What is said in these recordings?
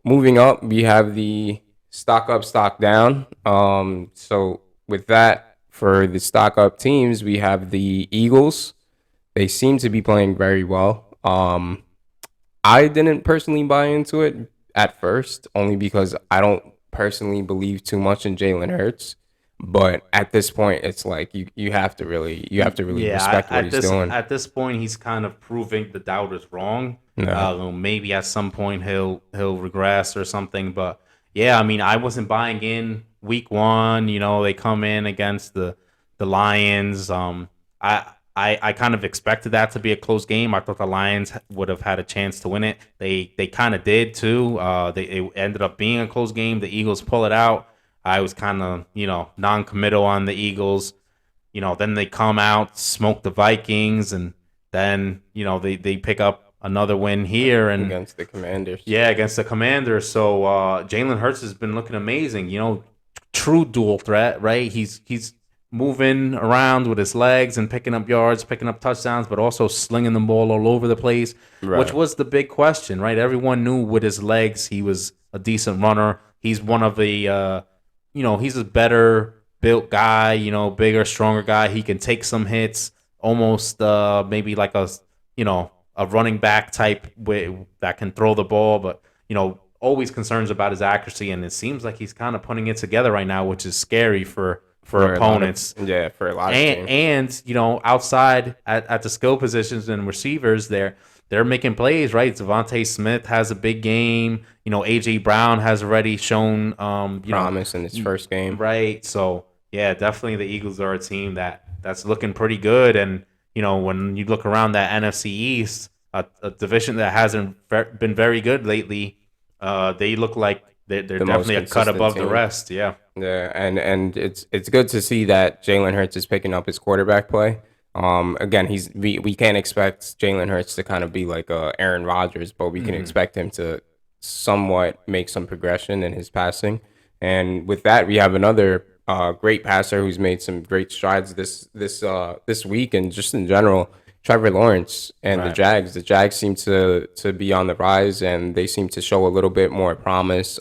moving up, we have the stock up, stock down. So with that, for the stock up teams, we have the Eagles. They seem to be playing very well. I didn't personally buy into it at first, only because I don't personally believe too much in Jalen Hurts. But at this point, it's like you have to really Yeah, respect what he's doing. at this point, he's kind of proving the doubters wrong. Yeah, Maybe at some point he'll regress or something. But yeah, I mean, I wasn't buying in week one. You know, they come in against the Lions. I kind of expected that to be a close game. I thought the Lions would have had a chance to win it. They kind of did too. It ended up being a close game. The Eagles pull it out. I was kind of non-committal on the Eagles. Then they come out, smoke the Vikings, and then they pick up another win here, and against the Commanders. yeah, against the Commanders. So Jalen Hurts has been looking amazing. True dual threat, right? He's moving around with his legs and picking up yards, picking up touchdowns, but also slinging the ball all over the place, which Right. was the big question, right? Everyone knew with his legs he was a decent runner. He's one of the he's a better built guy, bigger, stronger guy. He can take some hits, almost maybe like a running back type way that can throw the ball, but always concerns about his accuracy. And it seems like he's kind of putting it together right now, which is scary for For a lot of opponents. yeah, for a lot of And teams. outside at the skill positions and receivers, they're making plays, right? Devontae Smith has a big game. AJ Brown has already shown Promise in his first game. right. So yeah, definitely the Eagles are a team that's looking pretty good. And when you look around that NFC East, a division that hasn't been very good lately, they look like they're The most definitely a cut consistent above the team. rest. Yeah. Yeah, and it's good to see that Jalen Hurts is picking up his quarterback play. Again, we can't expect Jalen Hurts to kind of be like Aaron Rodgers, but we can Hmm. expect him to somewhat make some progression in his passing. And with that, we have another great passer who's made some great strides this week and just in general. Trevor Lawrence and the Right. Jags. The Jags seem to be on the rise, and they seem to show a little bit more promise.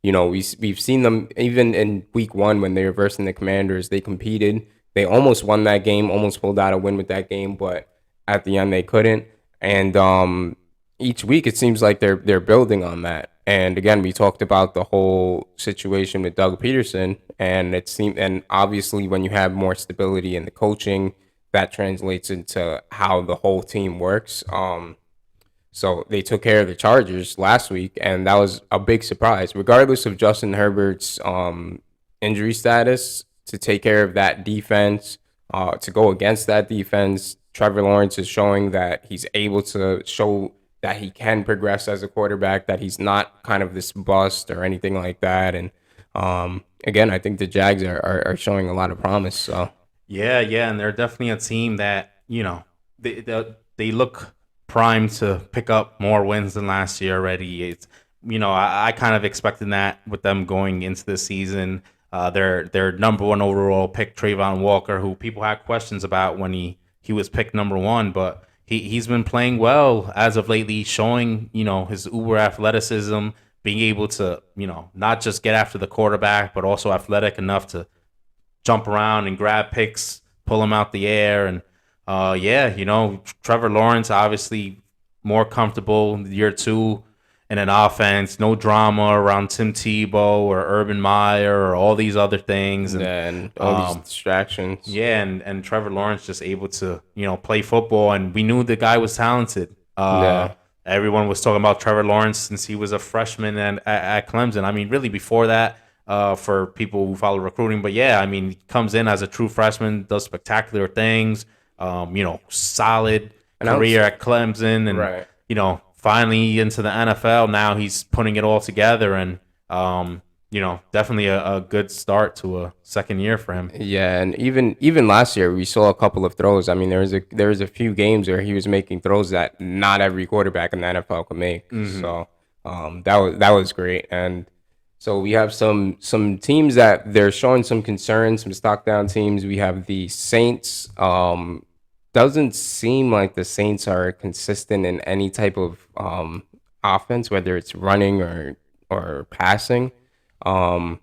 We've seen them even in week one when they were versing the Commanders. They competed. They almost won that game, almost pulled out a win with that game, but at the end they couldn't. And each week it seems like they're building on that. And again, we talked about the whole situation with Doug Peterson, and obviously when you have more stability in the coaching, that translates into how the whole team works. So they took care of the Chargers last week, and that was a big surprise. Regardless of Justin Herbert's injury status, to take care of that defense, to go against that defense, Trevor Lawrence is showing that he's able to show that he can progress as a quarterback, that he's not kind of this bust or anything like that. And again, I think the Jags are showing a lot of promise. So Yeah, yeah, and they're definitely a team that they look primed to pick up more wins than last year already. It's I kind of expected that with them going into the season. Their number one overall pick Trayvon Walker, who people had questions about when he was picked number one, but he's been playing well as of lately, showing his uber athleticism, being able to not just get after the quarterback, but also athletic enough to jump around and grab picks, pull them out the air, and yeah, Trevor Lawrence obviously more comfortable in year two in an offense, no drama around Tim Tebow or Urban Meyer or all these other things, and then all these um, distractions. yeah, and Trevor Lawrence just able to play football, and we knew the guy was talented. Yeah. Everyone was talking about Trevor Lawrence since he was a freshman and at Clemson. I mean, really before that, for people who follow recruiting. But yeah, I mean, he comes in as a true freshman, does spectacular things. Solid And I was career at Clemson, and right. finally into the NFL. Now he's putting it all together, and definitely a good start to a second year for him. Yeah, and even last year we saw a couple of throws. I mean, there was a few games where he was making throws that not every quarterback in the NFL could make. Hmm. So that was great. And so we have some teams that they're showing some concern, some stock down teams. We have the Saints. Doesn't seem like the Saints are consistent in any type of offense, whether it's running or passing. Um,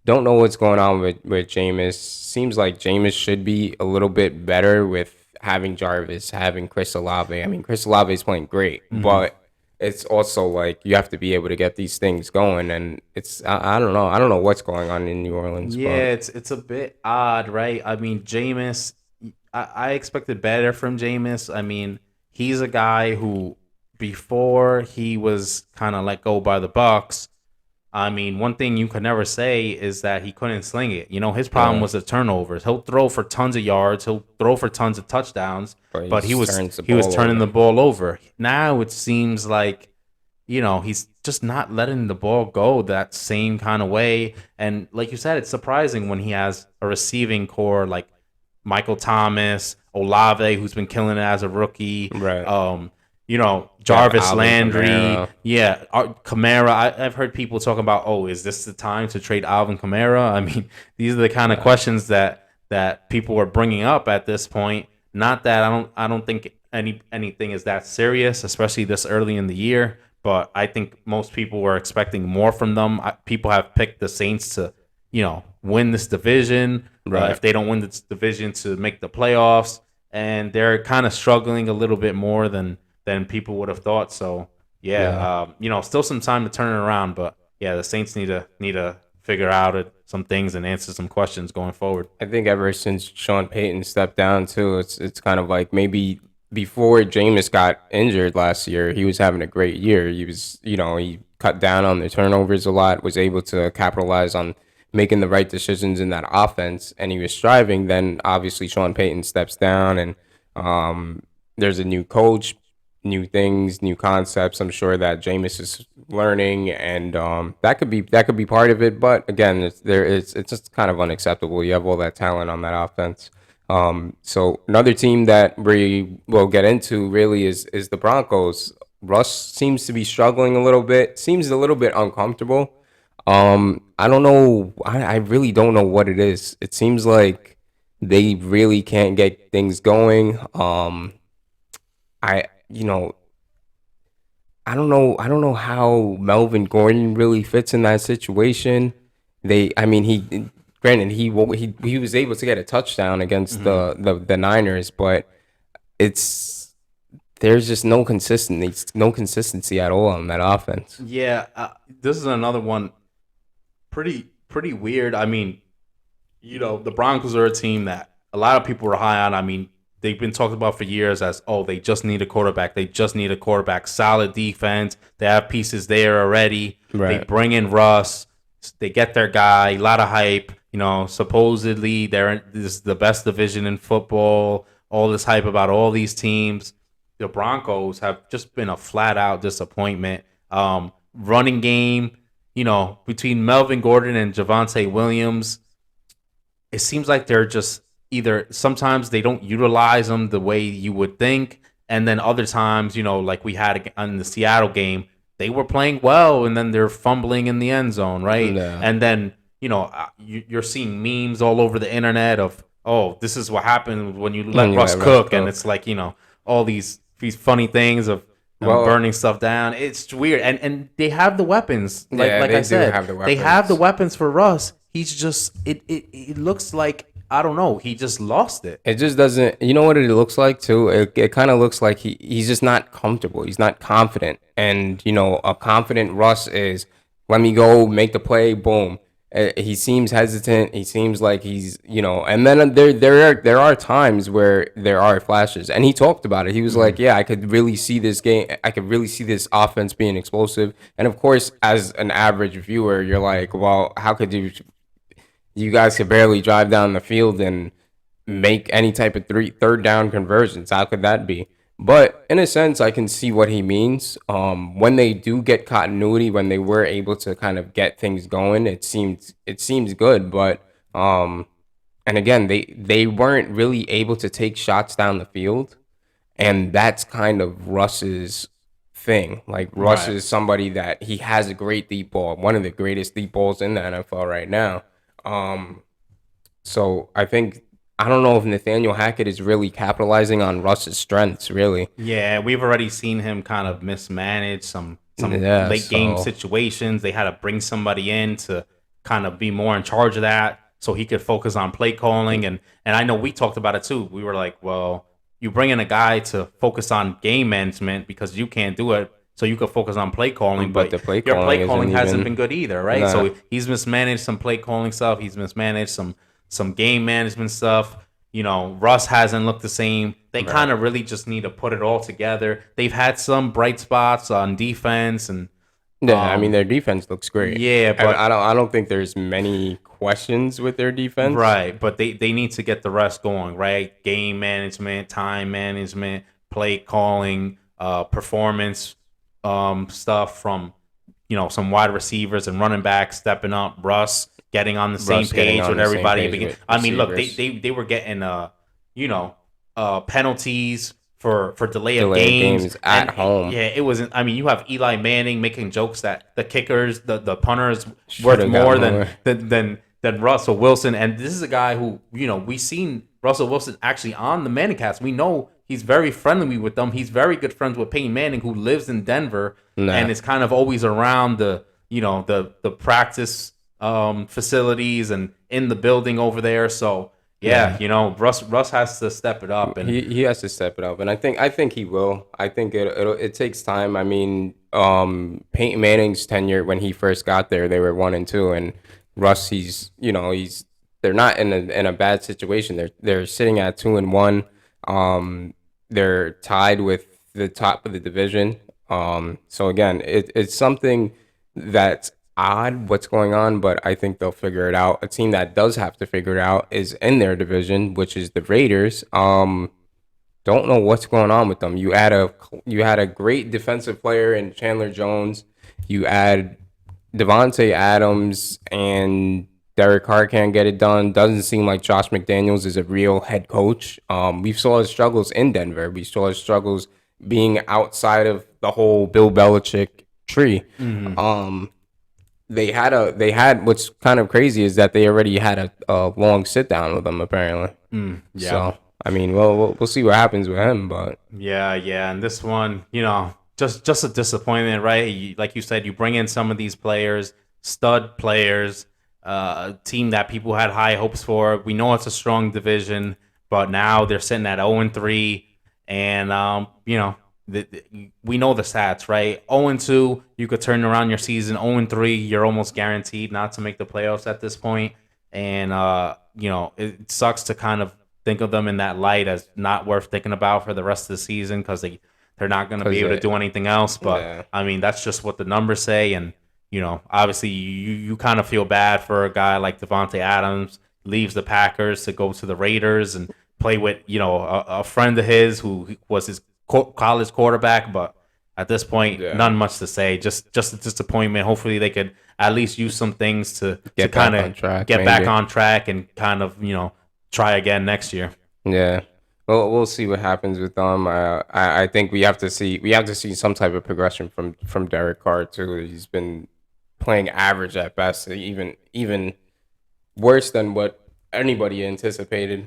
don't know what's going on with Jameis. Seems like Jameis should be a little bit better with having Jarvis, having Chris Olave. I mean, Chris Olave is playing great, Mhm. but it's also like you have to be able to get these things going, and I don't know. I don't know what's going on in New Orleans, Yeah, but it's a bit odd, right? I mean, Jameis, I expected better from Jameis. I mean, he's a guy who before he was kind of let go by the Bucks. I mean, one thing you could never say is that he couldn't sling it. You know, his problem yeah, was the turnovers. He'll throw for tons of yards, he'll throw for tons of touchdowns, but he but he just was turns the he was ball turning the over. ball over. Now it seems like he's just not letting the ball go that same kind of way. And like you said, it's surprising when he has a receiving core like Michael Thomas, Olave, who's been killing it as a rookie. Right. You have Jarvis Alvin Landry. Kamara. Yeah, Kamara. I've heard people talking about, oh, is this the time to trade Alvin Kamara? I mean, these are the kind of Yeah. questions that people are bringing up at this point. Not that I don't think anything is that serious, especially this early in the year. But I think most people were expecting more from them. People have picked the Saints to, win this division. If Right. they don't win this division, to make the playoffs, and they're kind of struggling a little bit more than people would have thought. So Yeah. yeah, still some time to turn it around, but yeah, the Saints need to figure out some things and answer some questions going forward. I think ever since Sean Payton stepped down too, it's kind of like maybe before Jameis got injured last year, he was having a great year. He was, he cut down on the turnovers a lot, was able to capitalize on making the right decisions in that offense, and he was striving. Then obviously Sean Payton steps down, and there's a new coach, new things, new concepts. I'm sure that Jameis is learning, and that could be part of it. But again, it's just kind of unacceptable. You have all that talent on that offense. So another team that we will get into really is the Broncos. Russ seems to be struggling a little bit. Seems a little bit uncomfortable. I don't know. I really don't know what it is. It seems like they really can't get things going. I you know I don't know how Melvin Gordon really fits in that situation. I mean, granted he was able to get a touchdown against Mhm. the Niners, but it's there's just no consistency at all on that offense. Yeah, this is another one pretty weird. I mean, the Broncos are a team that a lot of people are high on. I mean, they've been talked about for years as, oh, they just need a quarterback. They just need a quarterback. Solid defense. They have pieces there already. They Right. bring in Russ. They get their guy. A lot of hype. Supposedly this is the best division in football. All this hype about all these teams. The Broncos have just been a flat out disappointment. Running game, between Melvin Gordon and Javonte Williams, it seems like they're just either sometimes they don't utilize them the way you would think, and then other times, like we had on the Seattle game, they were playing well, and then they're fumbling in the end zone, right? Yeah. And then you're seeing memes all over the internet of, oh, this is what happened when you When let you Russ let Russ cook, and cook. it's like all these funny things of Well, burning stuff down. It's weird, and they have the weapons. Like yeah, like I they do said, have the they have the weapons. weapons for Russ. He's just it looks like, I don't know. He just lost it. It just doesn't. You know what it looks like too. It kind of looks like he's just not comfortable. He's not confident. And a confident Russ is, let me go make the play. Boom. He seems hesitant. He seems like and then there are times where there are flashes. And he talked about it. He was like, Mhm. yeah, I could really see this game. I could really see this offense being explosive. And of course, as an average viewer, you're like, well, how could you guys could barely drive down the field and make any type of third down conversions. How could that be? But in a sense, I can see what he means. When they do get continuity, when they were able to kind of get things going, it seems good. But and again, they weren't really able to take shots down the field, and that's kind of Russ's thing. Like Russ Right. is somebody that he has a great deep ball, one of the greatest deep balls in the NFL right now. Um, so I don't know if Nathaniel Hackett is really capitalizing on Russ's strengths, really. Yeah, we've already seen him kind of mismanage some Yeah, late game so situations. They had to bring somebody in to kind of be more in charge of that so he could focus on play calling. And I know we talked about it too. We were like, well, you bring in a guy to focus on game management because you can't do it. So you could focus on play calling, but but the play your play calling calling isn't hasn't been even good either, right? nah. So he's mismanaged some play calling stuff. He's mismanaged some game management stuff. You know, Russ hasn't looked the same. They kind Right. of really just need to put it all together. They've had some bright spots on defense and Yeah, I mean their defense looks great. yeah, but I don't think there's many questions with their defense. right, but they need to get the rest going, right? Game management, time management, play calling, performance stuff from some wide receivers and running backs stepping up. Russ getting on the same Russ getting page on with the same everybody. page with I mean, look, receivers. they were getting you know penalties for delay of Delay of games, games and at home. yeah, it wasn't. I mean, you have Eli Manning making jokes that the kickers, the punters, Should worth have got more more. than Russell Wilson. And this is a guy who we've seen Russell Wilson actually on the Manning cast. We know he's very friendly with them. He's very good friends with Peyton Manning, who lives in Denver and Nah. is kind of always around the practice facilities and in the building over there. So yeah, Russ has to step it up. And He has to step it up, and I think he will. I think it takes time. I mean, Peyton Manning's tenure when he first got there, they were 1-2, and Russ, he's they're not in a bad situation. They're sitting at 2-1. They're tied with the top of the division. So again, it's something that's odd what's going on, but I think they'll figure it out. A team that does have to figure it out is in their division, which is the Raiders. Don't know what's going on with them. You had a great defensive player in Chandler Jones. You add Devontae Adams and Derek Carr can't get it done. Doesn't seem like Josh McDaniels is a real head coach. We saw his struggles in Denver. We saw his struggles being outside of the whole Bill Belichick tree. Um, they had what's kind of crazy is that they already had a long sit down with him apparently. yeah. So I mean, well, we'll see what happens with him, but Yeah. And this one, just a disappointment, right? Like you said, you bring in some of these players, stud players, a team that people had high hopes for. We know it's a strong division, but now they're sitting at 0-3, and we know the stats, right? 0-2, you could turn around your season. 0-3, you're almost guaranteed not to make the playoffs at this point. And it sucks to kind of think of them in that light as not worth thinking about for the rest of the season because they're not going to be able to do anything else. But yeah. I mean, that's just what the numbers say. And obviously, you kind of feel bad for a guy like Devontae Adams leaves the Packers to go to the Raiders and play with a friend of his who was his college quarterback. But at this point, Yeah. none much to say. Just a disappointment. Hopefully, they could at least use some things to Get kind back on of track, get back maybe. on track and kind of try again next year. Yeah. Well, we'll see what happens with them. I think we have to see some type of progression from Derek Carr too. He's been playing average at best, even worse than what anybody anticipated.